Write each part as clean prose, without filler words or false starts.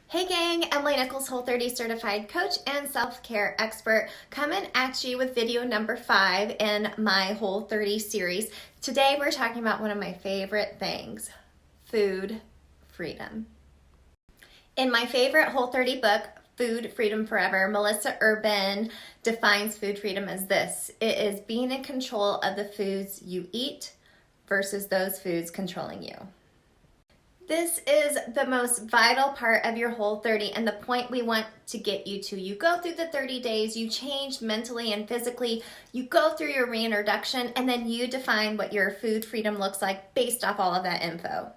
Hey gang, Emily Nichols, Whole30 certified coach and self-care expert, coming at you with video number 5 in my Whole30 series. Today we're talking about one of my favorite things, food freedom. In my favorite Whole30 book, Food Freedom Forever, Melissa Urban defines food freedom as this. It is being in control of the foods you eat versus those foods controlling you. This is the most vital part of your Whole30 and the point we want to get you to. You go through the 30 days, you change mentally and physically, you go through your reintroduction, and then you define what your food freedom looks like based off all of that info.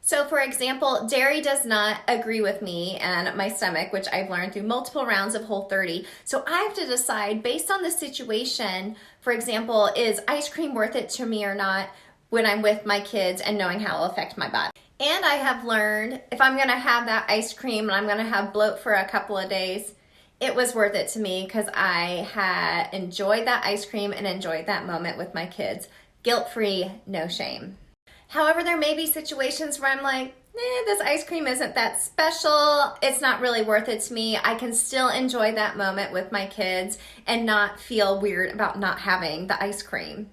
So for example, dairy does not agree with me and my stomach, which I've learned through multiple rounds of Whole30. So I have to decide based on the situation, for example, is ice cream worth it to me or not when I'm with my kids and knowing how it will affect my body. And I have learned if I'm gonna have that ice cream and I'm gonna have bloat for a couple of days, it was worth it to me because I had enjoyed that ice cream and enjoyed that moment with my kids. Guilt-free, no shame. However, there may be situations where I'm like, this ice cream isn't that special. It's not really worth it to me. I can still enjoy that moment with my kids and not feel weird about not having the ice cream.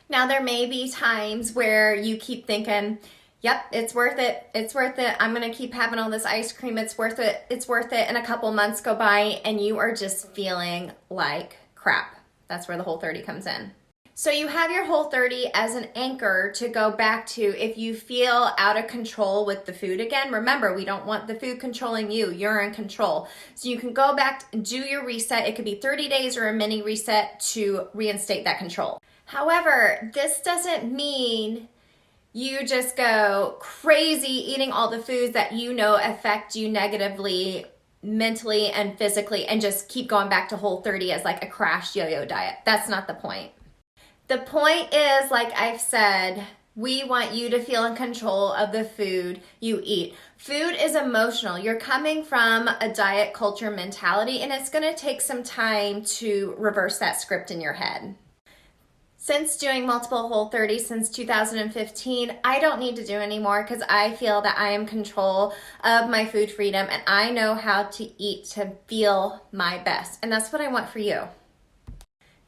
Now, there may be times where you keep thinking, yep, it's worth it. It's worth it. I'm going to keep having all this ice cream. It's worth it. It's worth it. And a couple months go by and you are just feeling like crap. That's where the Whole30 comes in. So you have your Whole30 as an anchor to go back to if you feel out of control with the food again. Remember, we don't want the food controlling you. You're in control. So you can go back and do your reset. It could be 30 days or a mini reset to reinstate that control. However, this doesn't mean you just go crazy eating all the foods that you know affect you negatively, mentally and physically, and just keep going back to Whole30 as like a crash yo-yo diet. That's not the point. The point is, like I've said, we want you to feel in control of the food you eat. Food is emotional. You're coming from a diet culture mentality, and it's going to take some time to reverse that script in your head. Since doing multiple Whole30 since 2015, I don't need to do anymore because I feel that I am in control of my food freedom and I know how to eat to feel my best. And that's what I want for you.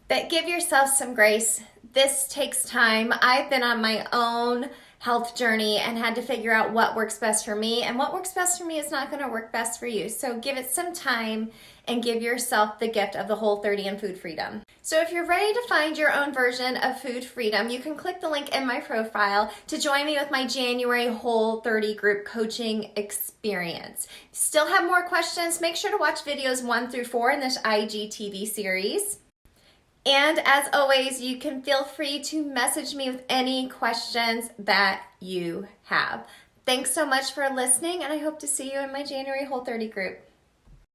But give yourself some grace. This takes time. I've been on my own health journey and had to figure out what works best for me, and what works best for me is not going to work best for you. So give it some time and give yourself the gift of the Whole30 and food freedom. So if you're ready to find your own version of food freedom, you can click the link in my profile to join me with my January Whole30 group coaching experience. Still have more questions? Make sure to watch videos 1 through 4 in this IGTV series. And as always, you can feel free to message me with any questions that you have. Thanks so much for listening, and I hope to see you in my January Whole30 group.